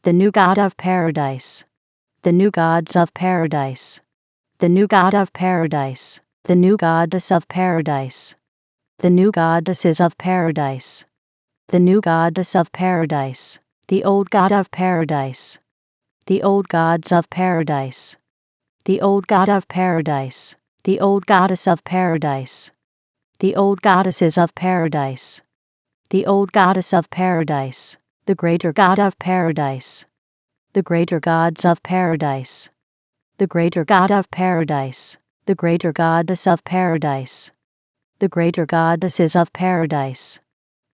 the new God of paradise, the new gods of paradise, the new God of paradise, the new goddess of paradise, the new goddesses of paradise, the new goddess of paradise, the old God of paradise, the old gods of paradise, the old God of paradise, the old goddess of paradise, the old goddesses of paradise, the old goddess of paradise, the greater God of paradise, the greater gods of paradise, the greater God of paradise, the greater goddess of paradise, the greater goddesses of paradise,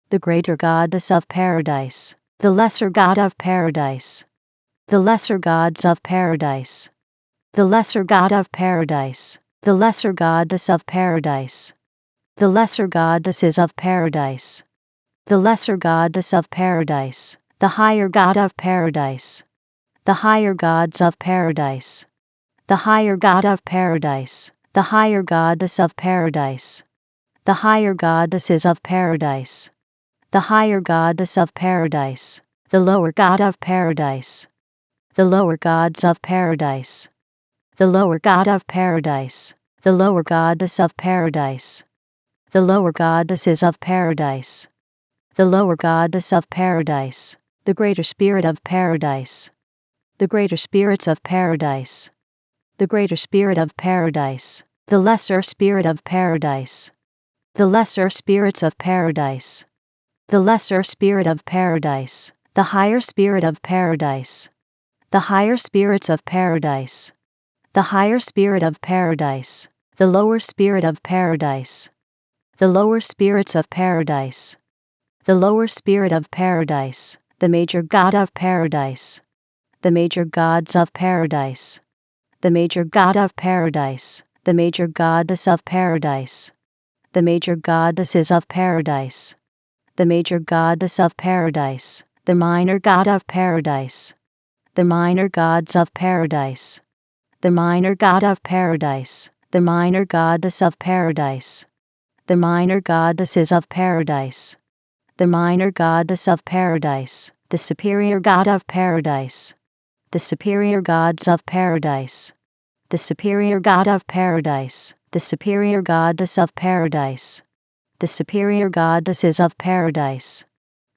the greater goddess of paradise, the lesser God of paradise, the lesser gods of paradise, the lesser God of paradise, the lesser goddess of paradise, the lesser goddesses of paradise, the lesser goddess of paradise, the higher God of paradise, the higher gods of paradise, the higher God of paradise, the higher goddess of paradise, the higher goddesses of paradise, the higher goddess of paradise, the lower God of paradise, the lower gods of paradise, the lower God of paradise, the lower goddess of paradise, the lower goddesses of paradise, the lower goddess of paradise, the greater spirit of paradise, the greater spirits of paradise, the greater spirit of paradise, the lesser spirit of paradise, the lesser spirits of paradise, the lesser spirit of paradise, the higher spirit of paradise, the higher spirits of paradise, the higher spirit of paradise, the lower spirit of paradise, the lower spirits of paradise, the lower spirit of paradise, the major God of paradise, the major gods of paradise, the major God of paradise, the major goddess of paradise, the major goddesses of paradise, the major goddess of paradise, the minor God of paradise, the minor gods of paradise, the minor God of paradise, the minor goddess of paradise, the minor goddesses of paradise, the minor goddess of paradise, the superior God of paradise, the superior gods of paradise, the superior God of paradise, the superior goddess of paradise, the superior goddesses of paradise,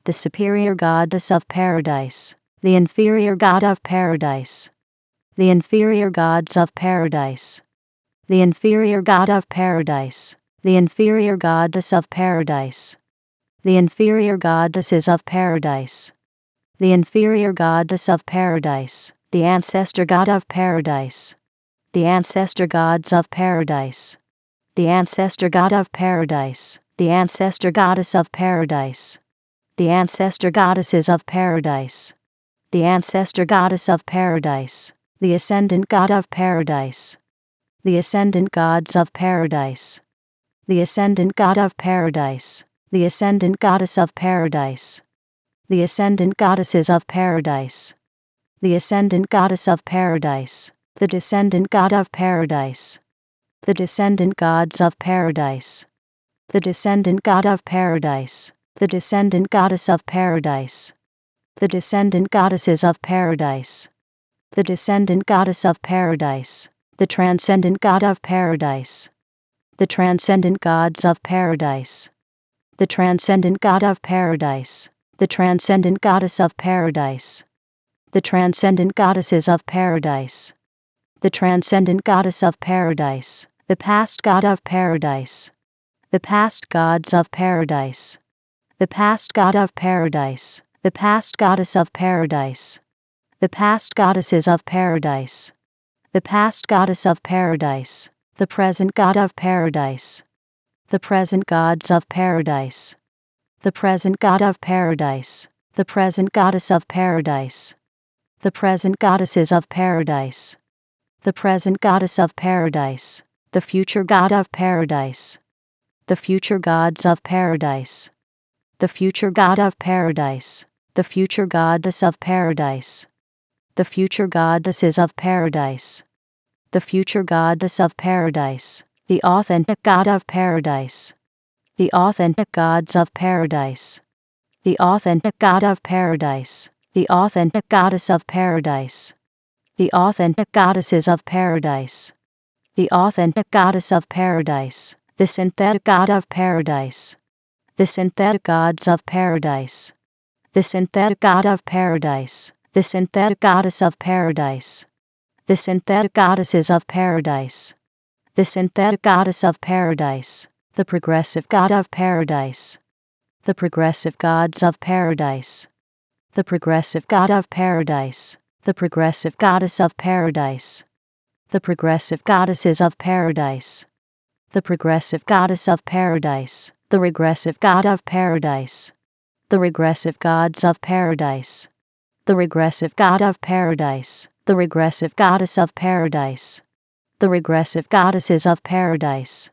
the superior goddess of paradise, the inferior God of paradise, the inferior gods of paradise, the inferior God of paradise, the inferior goddess of paradise, the inferior goddesses of paradise, the inferior goddess of paradise, the ancestor God of paradise, the ancestor gods of paradise, the ancestor God of paradise, the ancestor goddess of paradise, the ancestor goddesses of paradise, the ancestor goddess of paradise, the ascendant God of paradise, the ascendant gods of paradise, the ascendant God of paradise, the ascendant goddess of paradise, the ascendant goddesses of paradise, the ascendant goddess of paradise, the descendant God of paradise, the descendant gods of paradise, the descendant God of paradise, the descendant goddess of paradise, the descendant goddesses of paradise, the descendant goddess of paradise, the transcendent God of paradise, the transcendent gods of paradise, the transcendent God of paradise, the transcendent goddess of paradise, the transcendent goddesses of paradise, the transcendent goddess of paradise, the past God of paradise, the past gods of paradise, the past God of paradise, the past goddess of paradise, the past goddesses of paradise, the past goddess of paradise, the present God of paradise, the present gods of paradise, the present God of paradise, the present goddess of paradise, the present goddesses of paradise, the present goddess of paradise, the future God of paradise, the future gods of paradise, the future God of paradise, the future goddess of paradise, the future goddesses of paradise, the future goddess of paradise, the authentic God of paradise, the authentic gods of paradise, the authentic God of paradise, the authentic goddess of paradise, the authentic goddesses of paradise, the authentic goddess of paradise, the synthetic god of paradise, the synthetic gods of paradise, the synthetic god of paradise, the synthetic goddess of paradise, the synthetic goddesses of paradise, the synthetic goddess of paradise, the progressive god of paradise, the progressive gods of paradise, the progressive god of paradise, the progressive goddess of paradise, the progressive goddesses of paradise, the progressive goddess of paradise, the regressive god of paradise, the regressive gods of paradise, the regressive god of paradise, the regressive goddess of paradise, the regressive goddesses of paradise,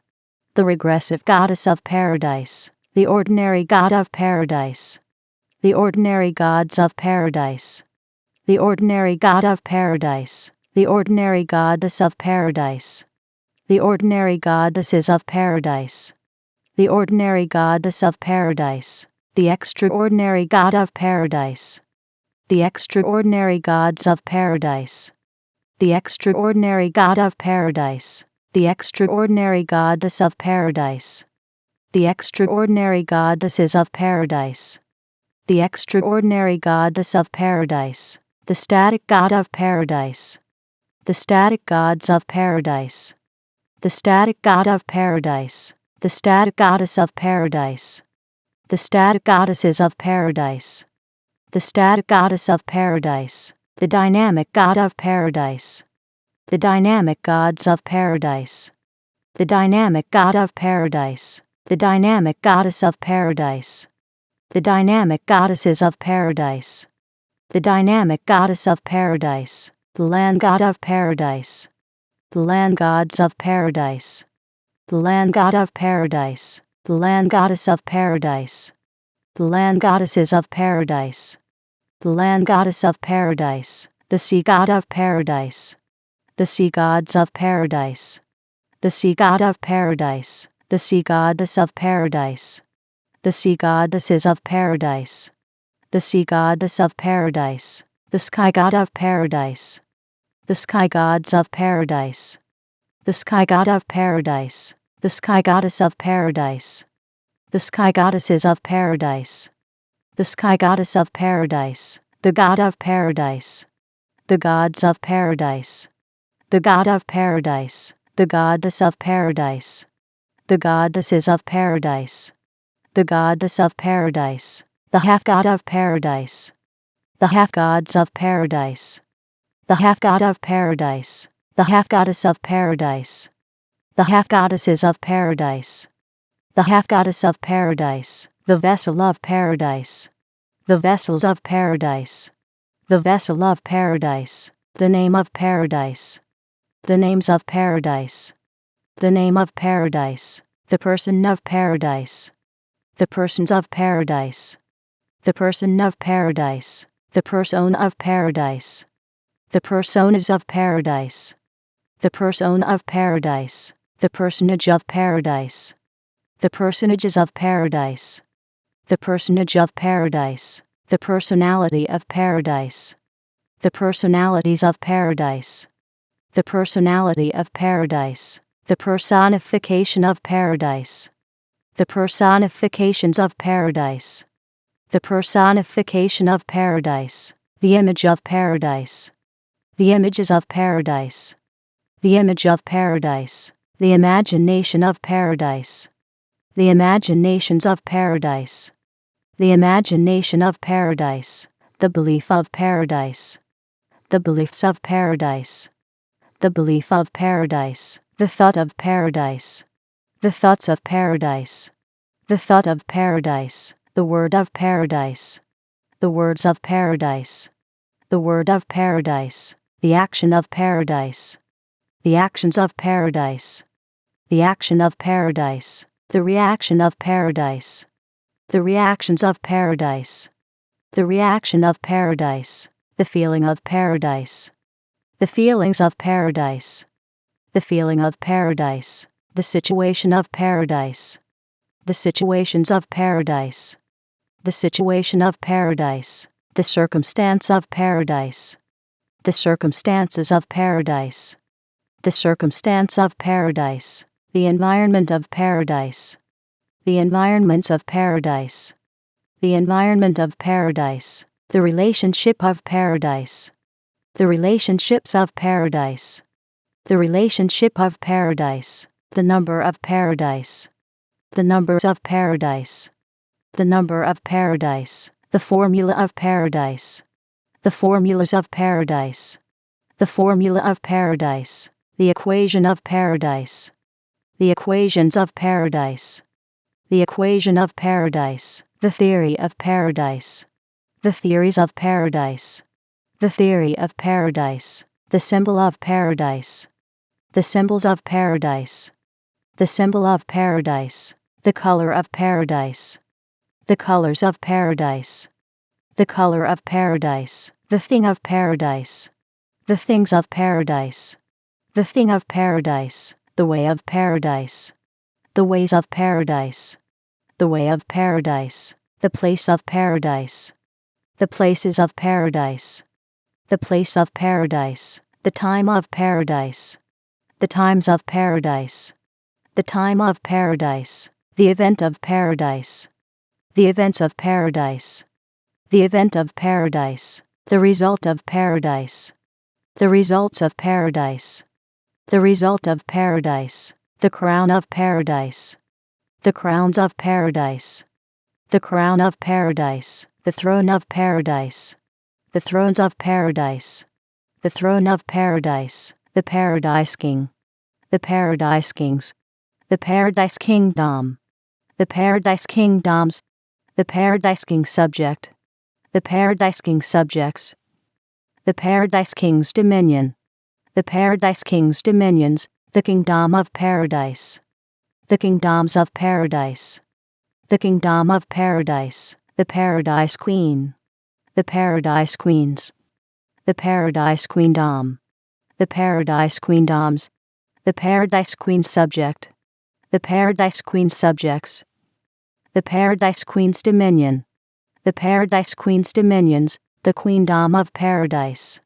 the regressive goddess of paradise, the ordinary god of paradise, the ordinary gods of paradise, the ordinary god of paradise, the ordinary goddess of paradise, the ordinary goddesses of paradise, the ordinary goddess of paradise, the extraordinary god of paradise, the extraordinary gods of paradise, the extraordinary god of paradise, the extraordinary goddess of paradise, the extraordinary goddesses of paradise, the extraordinary goddess of paradise, the static god of paradise, the static gods of paradise, the static god of paradise, the static goddess of paradise, the static goddesses of paradise, the static goddess of paradise, the dynamic god of paradise, the dynamic gods of paradise, the dynamic god of paradise, the dynamic goddess of paradise, the dynamic goddesses of paradise, the dynamic goddess of paradise, the land god of paradise, the land gods of paradise, the land god of paradise, the land goddess of paradise, the land goddesses of paradise, the land goddess of paradise, the sea god of paradise, the sea gods of paradise, the sea god of paradise, the sea goddess of paradise, the sea goddesses of paradise, the sea goddess of paradise, the sky god of paradise, the sky gods of paradise, the sky god of paradise, the sky goddess of paradise, the sky goddesses of paradise, the sky goddess of paradise, the god of paradise, the gods of paradise, the god of paradise, the goddess of paradise, the goddesses of paradise, the goddess of paradise, the half god of paradise, the half gods of paradise, the half god of paradise, the half goddess of paradise, the half goddesses of paradise, the half goddess of paradise, the vessel of paradise, the vessels of paradise, the vessel of paradise, the name of paradise, the names of paradise, the name of paradise, the person of paradise, the persons of paradise, the person of paradise, the persona of paradise, the personas of paradise, the persona of paradise, the personage of paradise, the personages of paradise, the personage of paradise, the personality of paradise, the personalities of paradise, the personality of paradise, the personification of paradise, the personifications of paradise, the personification of paradise, the image of paradise, the images of paradise, the image of paradise, the imagination of paradise, the imaginations of paradise, the imagination of paradise, the belief of paradise, the beliefs of paradise, the belief of paradise, the thought of paradise, the thoughts of paradise, the thought of paradise, the word of paradise, the words of paradise, the word of paradise, the action of paradise, the actions of paradise, the action of paradise, the reaction of paradise, the reactions of paradise, the reaction of paradise, the feeling of paradise, the feelings of paradise, the feeling of paradise, the situation of paradise, the situations of paradise, the situation of paradise, The circumstance of paradise. The circumstances of paradise. The circumstance of paradise. The environment of paradise. The environments of paradise. The environment of paradise. The relationship of paradise. The relationships of paradise. The relationship of paradise. The number of paradise. The numbers of paradise. The number of paradise. The formula of paradise. The formulas of paradise. The formula of paradise. The equation of paradise. The equations of paradise. The equation of paradise. The theory of paradise. The theories of paradise. The theory of paradise. The symbol of paradise. The symbols of paradise. The symbol of paradise. The color of paradise. The colors of paradise. The color of paradise. The thing of paradise. The things of paradise. The thing of paradise. The way of paradise. The ways of paradise. The way of paradise. The place of paradise. The places of paradise. The place of paradise. The time of paradise. The times of paradise. The time of paradise. The event of paradise. The events of paradise. The event of paradise. The result of paradise. The results of paradise. The result of paradise. The crown of paradise. The crowns of paradise. The crown of paradise. The throne of paradise. The thrones of paradise. The throne of paradise. The paradise king. The paradise kings. The paradise kingdom. The paradise kingdoms. The paradise king subject. The paradise king subjects. The paradise king's dominion. The paradise king's dominions. The kingdom of paradise. The kingdoms of paradise. The kingdom of paradise. The paradise queen. The paradise queens. The paradise queendom. The paradise queendoms. The paradise queen subject. The paradise queen subjects. The paradise queen's dominion. The paradise queen's dominions. The queendom of paradise.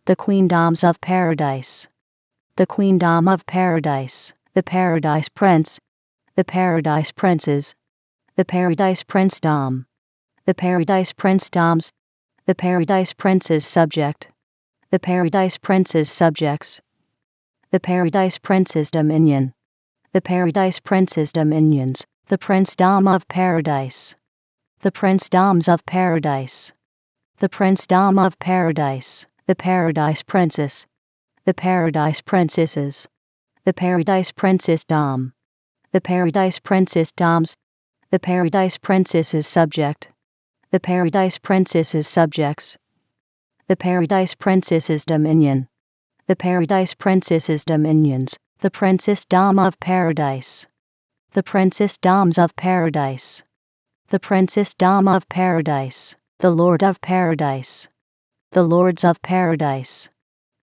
The queendoms of paradise. The queendom of paradise. The paradise prince. The paradise princes. The paradise princedom. The paradise princedoms. The paradise prince's subject. The paradise prince's subjects. The paradise prince's dominion. The paradise prince's dominions. The princedom of paradise. The princedoms of paradise. The princedom of paradise. The paradise princess. The paradise princesses. The paradise princessdom. The paradise princessdoms. The paradise princess's subject. The paradise princess's subjects. The paradise princess's dominion. The paradise princess's dominions. The princessdom of paradise. The princessdoms of paradise. The princessdom of paradise. The lord of paradise. The lords of paradise.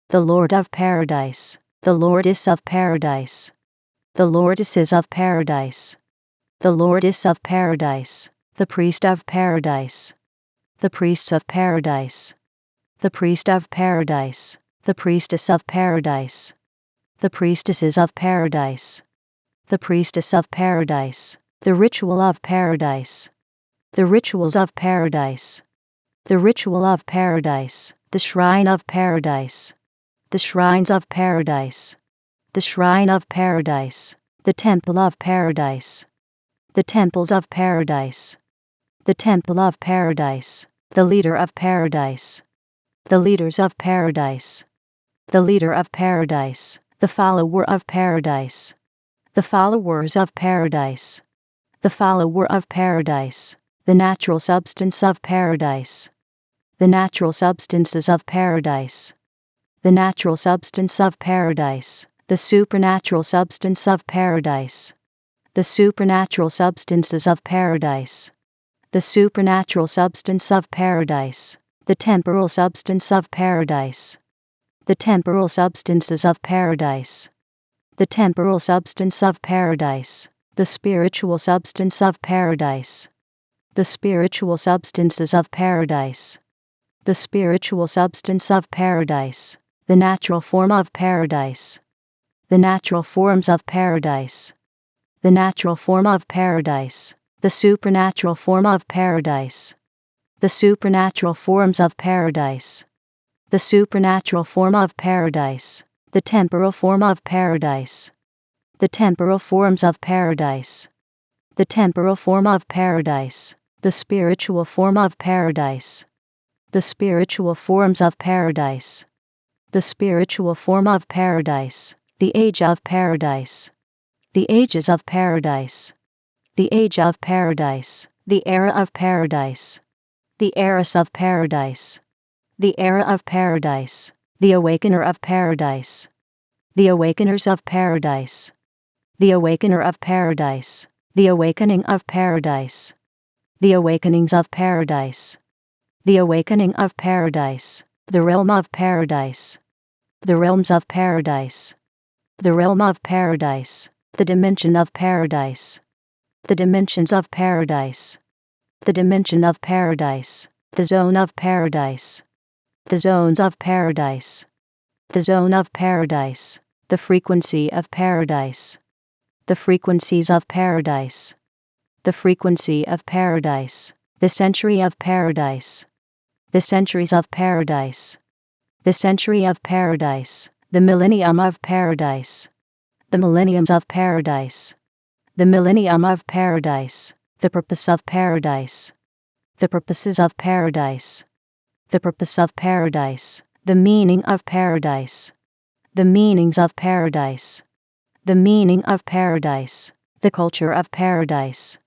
The lord of paradise. The lordess of paradise. The lordesses of paradise. The lordess of paradise. The priest of paradise. The priests of paradise. The priest of paradise. The priestess of paradise. The priestesses of paradise. The priestess of paradise. The ritual of paradise. The rituals of paradise. The ritual of paradise. The shrine of paradise. The shrines of paradise. The shrine of paradise. The temple of paradise. The temples of paradise. The temple of paradise. The leader of paradise. The leaders of paradise. The leader of paradise. The follower of paradise. The followers of paradise. The follower of paradise. The natural substance of paradise. The natural substances of paradise. The natural substance of paradise. The supernatural substance of paradise. The supernatural substances of paradise. The supernatural substance of paradise. The temporal substance of paradise. The temporal substances of paradise. The temporal substance of paradise. The spiritual substance of paradise. The spiritual substances of paradise. the spiritual substance of paradise, the natural form of paradise, the natural forms of paradise, the natural form of paradise, the supernatural form of paradise, the supernatural forms of paradise, the supernatural form of paradise, the temporal form of paradise, the temporal forms of paradise, the temporal form of paradise, the spiritual form of paradise, the spiritual forms of paradise, the spiritual form of paradise, the age of paradise, the ages of paradise, the age of paradise, the era of paradise, the eras of paradise, the era of paradise, the awakener of paradise, the awakeners of paradise, the awakener of paradise, the awakening of paradise, the awakenings of paradise, the awakening of paradise, the realm of paradise, the realms of paradise, the realm of paradise, the dimension of paradise, the dimensions of paradise, the dimension of paradise, the zone of paradise, the zones of paradise, the zone of paradise, the frequency of paradise, the frequencies of paradise, the frequency of paradise, the century of paradise, the centuries of paradise, the century of paradise, the millennium of paradise, the millenniums of paradise, the millennium of paradise, the purpose of paradise, the purposes of paradise, the purpose of paradise, the meaning of paradise, the meanings of paradise, the meaning of paradise, the culture of paradise,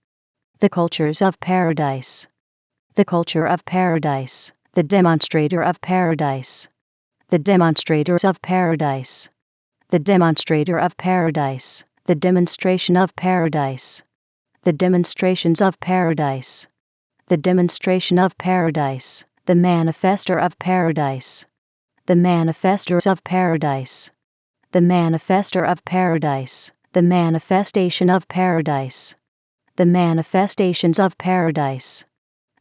the cultures of paradise, the culture of paradise, the demonstrator of paradise, the demonstrators of paradise, the demonstrator of paradise, the demonstration of paradise, the demonstrations of paradise, the demonstration of paradise, the manifester of paradise, the manifestors of paradise, the manifester of paradise, the manifestation of paradise, the manifestations of paradise,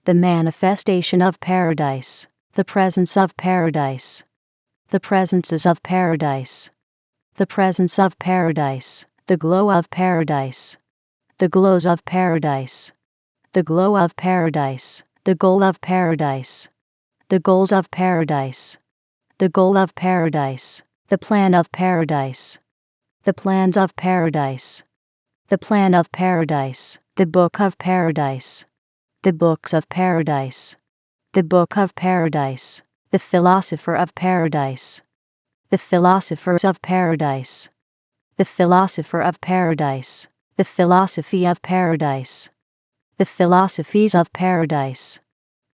the manifestation of paradise, the presence of paradise, the presences of paradise, the presence of paradise, the glow of paradise, the glows of paradise, the glow of paradise, the goal of paradise, the goals of paradise, the goal of paradise, the plan of paradise, the plans of paradise, the plan of paradise, the book of paradise, the books of paradise, the book of paradise, the philosopher of paradise, the philosophers of paradise, the philosopher of paradise, the philosophy of paradise, the philosophies of paradise,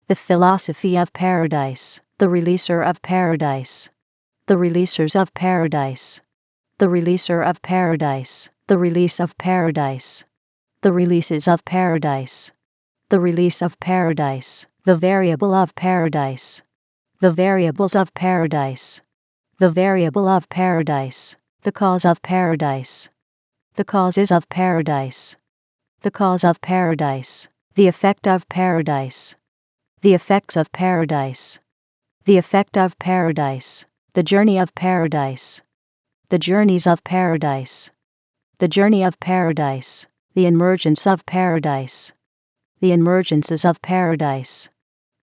the philosophy of paradise, the releaser of paradise, the releasers of paradise, the releaser of paradise, the release of paradise, the releases of paradise, the release of paradise, the variable of paradise, the variables of paradise, the variable of paradise, the cause of paradise, the causes of paradise, the cause of paradise, the effect of paradise, the effects of paradise, the effect of paradise, the journey of paradise, the journeys of paradise, the journey of paradise, the emergence of paradise, the emergences of paradise,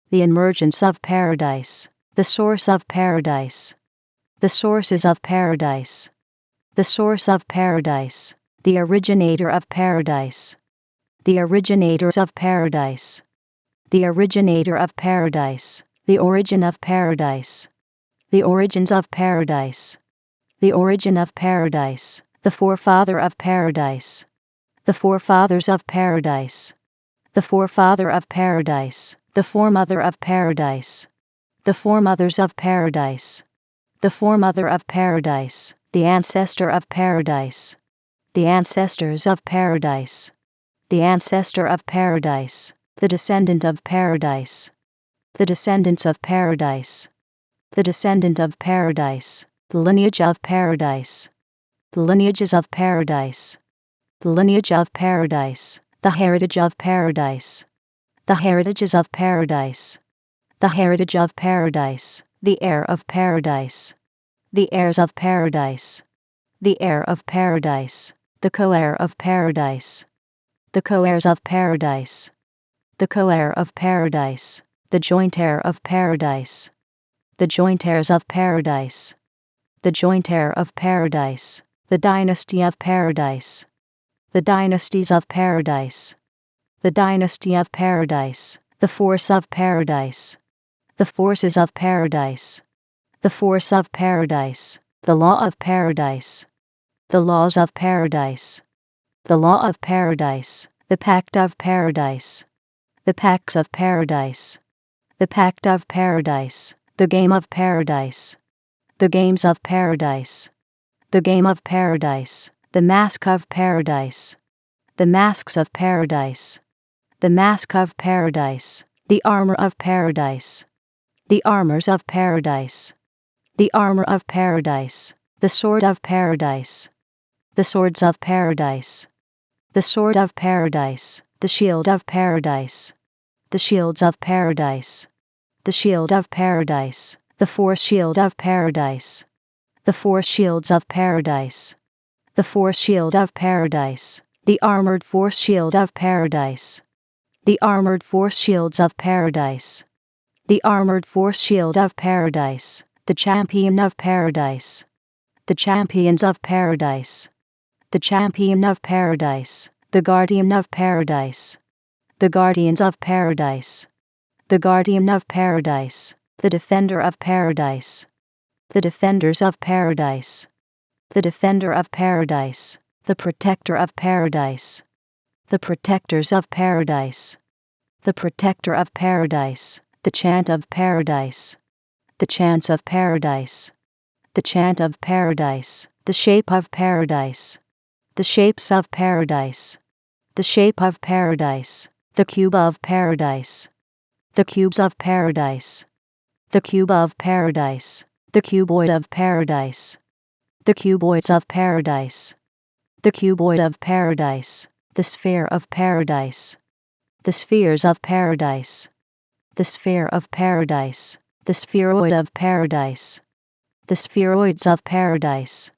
the emergence of paradise, the source of paradise, the sources of paradise, the source of paradise, the originator of paradise, the originators of paradise, the originator of paradise, the origin of paradise, the origins of paradise, the origin of paradise, the forefather of paradise, the forefathers of paradise, the forefather of paradise, the foremother of paradise, the foremothers of paradise, the foremother of paradise, the ancestor of paradise, the ancestors of paradise, the ancestor of paradise, the descendant of paradise, the descendants of paradise, the descendant of paradise, the lineage of paradise, the lineages of paradise, the lineage of paradise, the heritage of paradise, the heritages of paradise, the heritage of paradise, the heir of paradise, the heirs of paradise, the heir of paradise, the co-heir of paradise, the co-heirs of paradise, the co-heir of paradise, the joint heir of paradise, the joint heirs of paradise, the joint heir of paradise, the dynasty of paradise, the dynasties of paradise, the dynasty of paradise, the force of paradise, the forces of paradise, the force of paradise, the law of paradise, the laws of paradise, the law of paradise, the pact of paradise, the pacts of paradise, the pact of paradise, the game of paradise, the games of paradise, the game of paradise, the mask of paradise, the masks of paradise, the mask of paradise, the armor of paradise, the armors of paradise, the armor of paradise, the sword of paradise, the swords of paradise, the sword of paradise, the shield of paradise, the shields of paradise, the shield of paradise, the force shield of paradise, the force shields of paradise, the force shield of paradise, the armored force shield of paradise, the armored force shields of paradise, the armored force shield of paradise, the champion of paradise, the champions of paradise, the champion of paradise, the guardian of paradise, the guardians of paradise, the guardian of paradise, the defender of paradise, the defenders of paradise, the defender of paradise, the protector of paradise, the protectors of paradise, the protector of paradise, the chant of paradise, the chants of paradise, the chant of paradise, the shape of paradise, the shapes of paradise, the shape of paradise, the cube of paradise, the cubes of paradise, the cube of paradise, the cuboid of paradise, the cuboids of paradise, the cuboid of paradise, the sphere of paradise, the spheres of paradise, the sphere of paradise, the spheroid of paradise, the spheroids of paradise,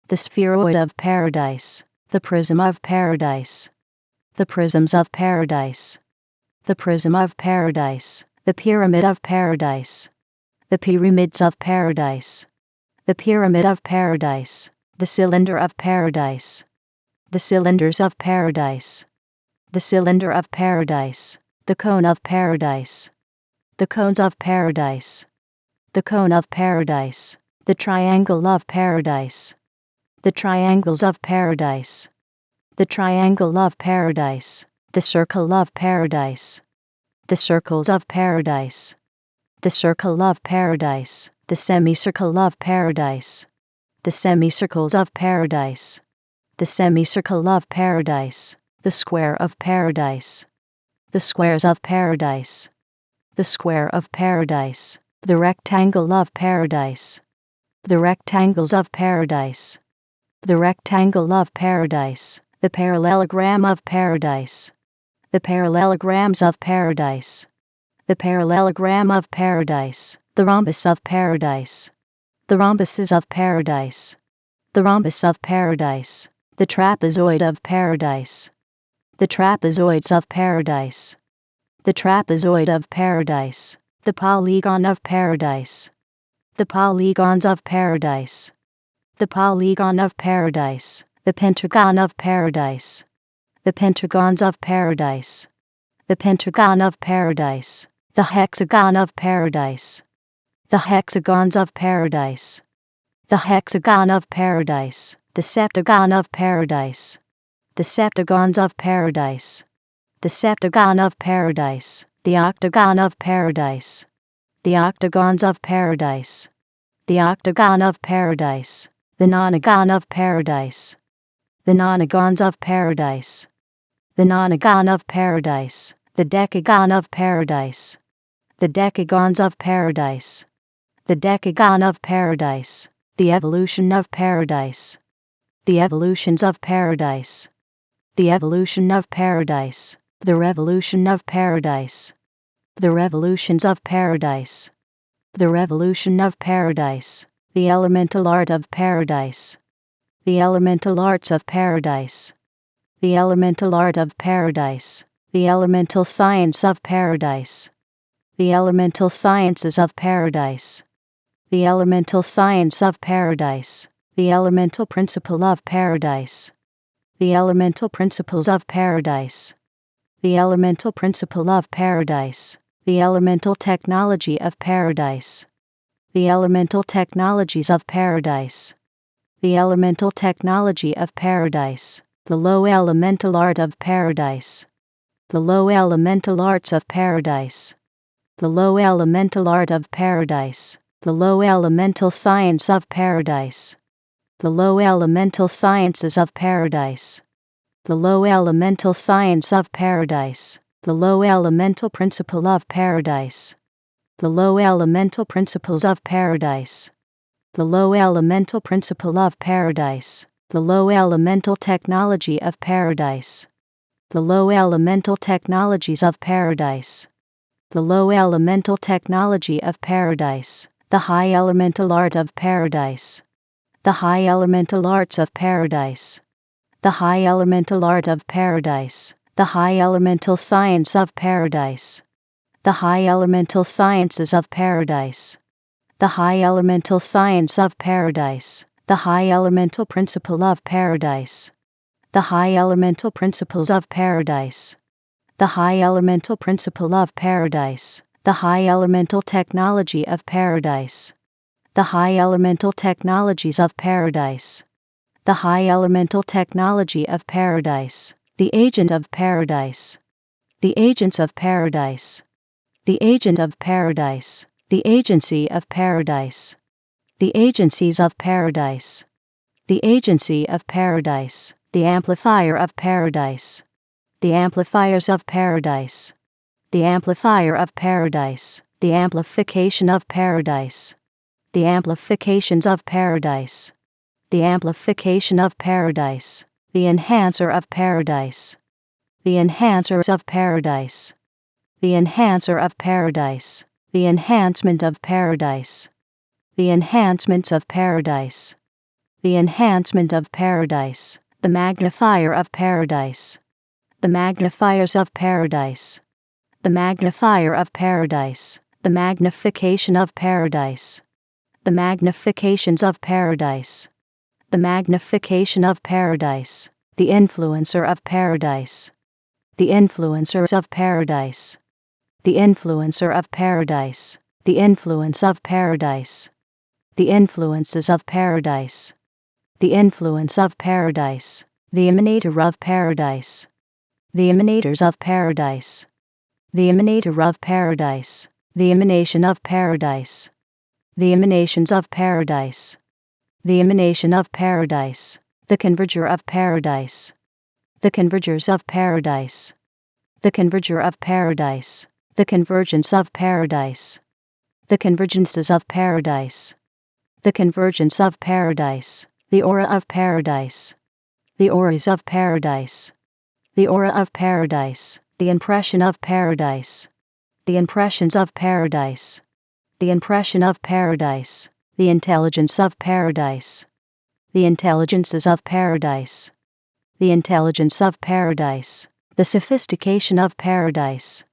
the spheroid of paradise, the prism of paradise, the prisms of paradise, the prism of paradise, the pyramid of paradise, the pyramids of paradise, the pyramid of paradise, the cylinder of paradise, the cylinders of paradise, the cylinder of paradise, the cone of paradise, the cones of paradise, the cone of paradise, the triangle of paradise, the triangles of paradise, the triangle of paradise, the circle of paradise, the circles of paradise, the circle of paradise, the semicircle of paradise, the semicircles of paradise, the semicircle of paradise, the square of paradise, the squares of paradise, the square of paradise, the rectangle of paradise, the rectangles of paradise, the rectangle of paradise, the parallelogram of paradise, the parallelograms of paradise, the parallelogram of paradise, the rhombus of paradise, the rhombuses of paradise, the rhombus of paradise, the trapezoid of paradise, the trapezoids of paradise, the trapezoid of paradise, the polygon of paradise, the polygons of paradise, the polygon of paradise, the pentagon of paradise, the pentagons of paradise, the pentagon of paradise, the hexagon of paradise, the hexagons of paradise, the hexagon of paradise, the septagon of paradise, the septagons of paradise, the septagon of paradise, the octagon of paradise, the octagons of paradise, the octagon of paradise, the nonagon of paradise, the nonagons of paradise, the nonagon of paradise, the decagon of paradise, the decagons of paradise, the decagon of paradise, the evolution of paradise, the evolutions of paradise, the evolution of paradise, the revolution of paradise, The revolutions of paradise. The revolution of paradise. The elemental art of paradise. The elemental arts of paradise. The elemental art of paradise. The elemental science of paradise. The elemental sciences of paradise. The elemental science of paradise. The elemental principle of paradise. The elemental principles of paradise. The elemental principle of paradise. The elemental technology of paradise. The elemental technologies of paradise. The elemental technology of paradise. The low elemental art of paradise. The low elemental arts of paradise. The low elemental art of paradise. The low elemental science of paradise. The low elemental sciences of paradise. The low elemental science of paradise. The low elemental principle of paradise. The low elemental principles of paradise. The low elemental principle of paradise. The low elemental technology of paradise. The low elemental technologies of paradise. The low elemental technology of paradise. The high elemental art of paradise. The high elemental arts of paradise. The high elemental art of paradise. The high elemental science of paradise. The high elemental sciences of paradise. The high elemental science of paradise. The high elemental principle of paradise. The high elemental principles of paradise. The high elemental principle of paradise. The high elemental technology of paradise. The high elemental technologies of paradise. The high elemental technology of paradise. The agent of paradise. The agents of paradise. The agent of paradise. The agency of paradise. The agencies of paradise. The agency of paradise. The amplifier of paradise. The amplifiers of paradise. The amplifier of paradise. The amplification of paradise. The amplifications of paradise. The amplification of paradise. The enhancer of paradise. The enhancers of paradise. The enhancer of paradise. The enhancement of paradise. The enhancements of paradise. The enhancement of paradise. The magnifier of paradise. The magnifiers of paradise. The magnifier of paradise. The magnification of paradise. The magnifications of paradise. The magnification of paradise. The influencer of paradise. The influencers of paradise. The influencer of paradise. The influence of paradise. The influences of paradise. The influence of paradise. The emanator of paradise. The emanators of paradise. The emanator of paradise. The emanation of paradise. The emanations of paradise. The emanation of paradise. The converger of paradise. The convergers of paradise. The converger of paradise. The convergence of paradise. The convergences of paradise. The convergence of paradise. The aura of paradise. The auras of paradise. The aura of paradise. The impression of paradise. The impressions of paradise. The impression of paradise. The intelligence of paradise. The intelligences of paradise. The intelligence of paradise. The sophistication of paradise.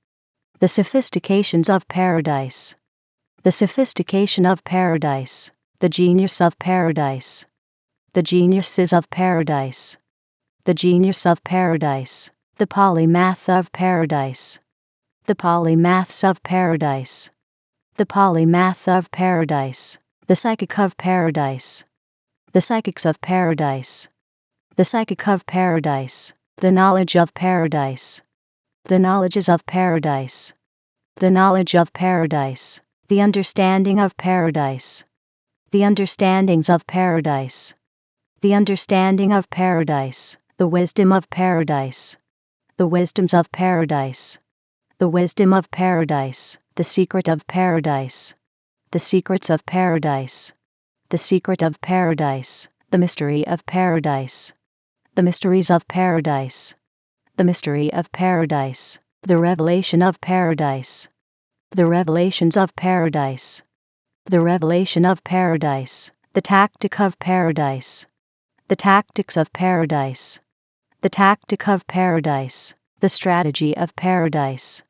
The sophistications of paradise. The sophistication of paradise. The genius of paradise. The geniuses of paradise. The genius of paradise. The polymath of paradise. The polymaths of paradise. The polymath of paradise. The psychic of paradise. The psychics of paradise. The psychic of paradise. The knowledge of paradise. The knowledges of paradise. The knowledge of paradise. The understanding of paradise. The understandings of paradise. The understanding of paradise. The wisdom of paradise. The wisdoms of paradise. The wisdom of paradise. The secret of paradise. The secrets of paradise. The secret of paradise. The mystery of paradise. The mysteries of paradise. The mystery of paradise. The revelation of paradise. The revelations of paradise. The revelation of paradise. The tactic of paradise. The tactics of paradise. The tactic of paradise. The strategy of paradise.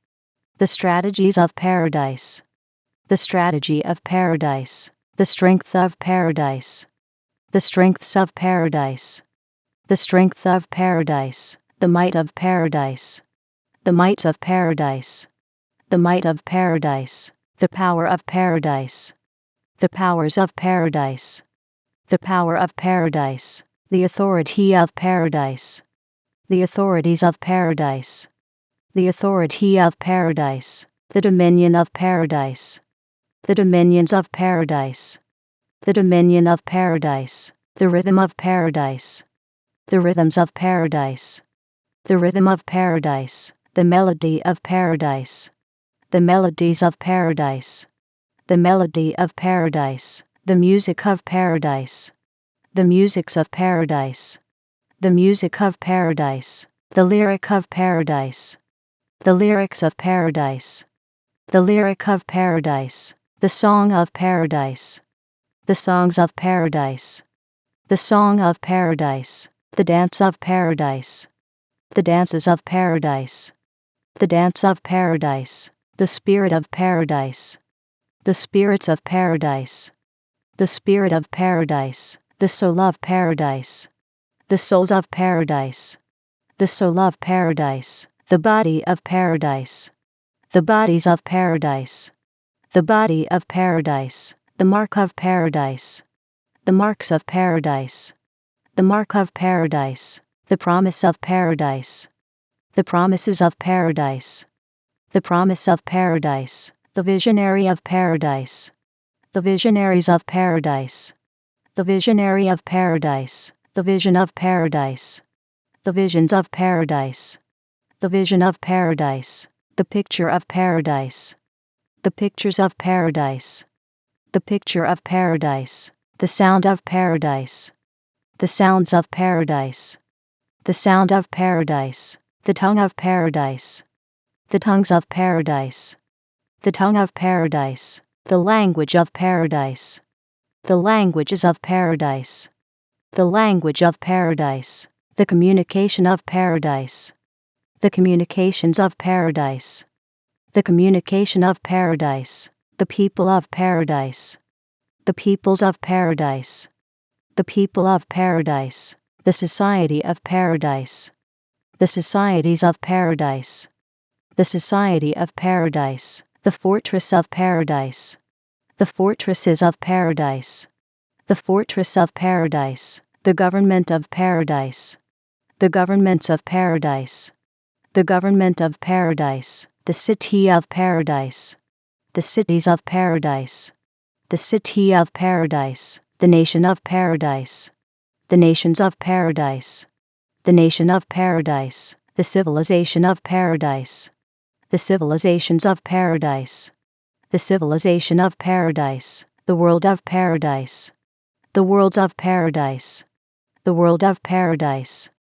The strategies of paradise. The strategy of paradise. The strength of paradise. The strengths of paradise. The strength of paradise. The might of paradise. The might of paradise. The might of paradise. The power of paradise. The powers of paradise. The power of paradise. The authority of paradise. The authorities of paradise. The authority of paradise. The dominion of paradise. The dominions of paradise. The dominion of paradise. The rhythm of paradise. The rhythms of paradise. The rhythm of paradise. The melody of paradise. The melodies of paradise. The melody of paradise. The music of paradise. The musics of paradise. The music of paradise. The lyric of paradise. The lyrics of paradise. The lyric of paradise. The song of paradise. The songs of paradise. The song of paradise. The dance of paradise. The dances of paradise. The dance of paradise. The spirit of paradise. The spirits of paradise. The spirit of paradise. The soul of paradise. The souls of paradise. The soul of paradise. The body of paradise. The bodies of paradise. The body of paradise. The mark of paradise. The marks of paradise. The mark of paradise. The promise of paradise. The promises of paradise. The promise of paradise. The visionary of paradise. The visionaries of paradise. The visionary of paradise. The vision of paradise. The visions of paradise. The vision of paradise. The picture of paradise. The pictures of paradise. The picture of paradise. The sound of paradise. The sounds of paradise. The sound of paradise. The tongue of paradise. The tongues of paradise. The tongue of paradise. The language of paradise. The languages of paradise. The language of paradise. The communication of paradise. The communications of paradise. The communication of paradise. The people of paradise. The peoples of paradise. The people of paradise. The society of paradise. The societies of paradise. The society of paradise. The fortress of paradise. The fortresses of paradise. The fortress of paradise. The government of paradise. The governments of paradise. The government of paradise. The city of paradise. The cities of paradise. The city of paradise. The nation of paradise. The nations of paradise. The nation of paradise. The civilization of paradise. The civilizations of paradise. The civilization of paradise. The world of paradise. The worlds of paradise. The world of paradise.